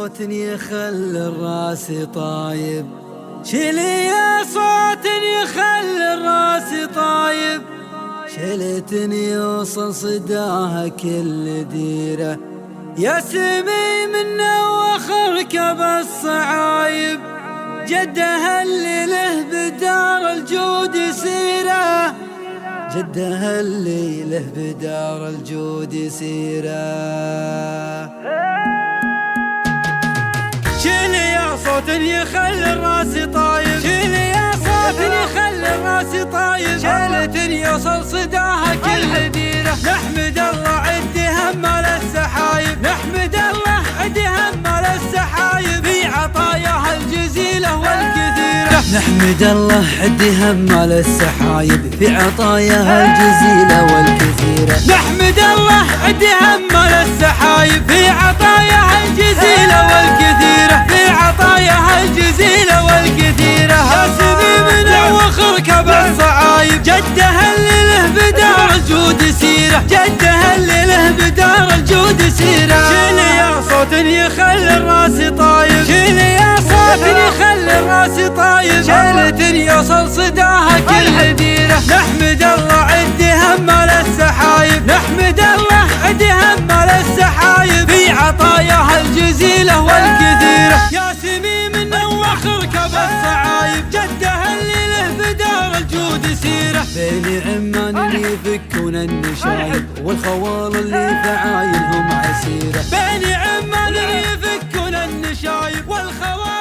صوت يخلي الراس طايب، شيلي يا صوت يخلي الراس طايب، شيلتني يوصل صداها كل ديره، يا سمي من وخرك بالصعايب، جدها اللي له بدار الجود سيره، جدها اللي له بدار الجود سيره. شيلي يا صوت يخلي الراس طايب، شيلي يا صوت يخلي الراس طايب، شيلة يوصل صداها كل ديره، نحمد الله عد همال السحايب، نحمد الله عد همال السحايب، في عطاياها الجزيلة والكثيرة، نحمد الله عد همال السحايب، في عطاياها الجزيلة والكثيرة، نحمد الله عد همال السحايب، في عطاياها الجزيلة والكثيرة، في عطاياها الجزيلة والكثيرة، يا سمي وخرك بالصعايب، جدها اللي له بدار الجود سيره، جدها اللي له بدار الجود سيره. شيلي يا صوت يخلي الراس طايب، شيلي يا صوت يخلي الراس طايب، شيلة يوصل صداها كل ديره، نحمد الله عد همال السحايب، نحمد الله عد همال السحايب، في عطاياها الجزيلة والكثيرة، يا سمي من وخرك بالصعايب، جدها اللي له بدار الجود سيره، بين عمان يفكون النشايب، والخوال اللي فعايلهم عسيره، بين عمان يفكون النشايب والخوال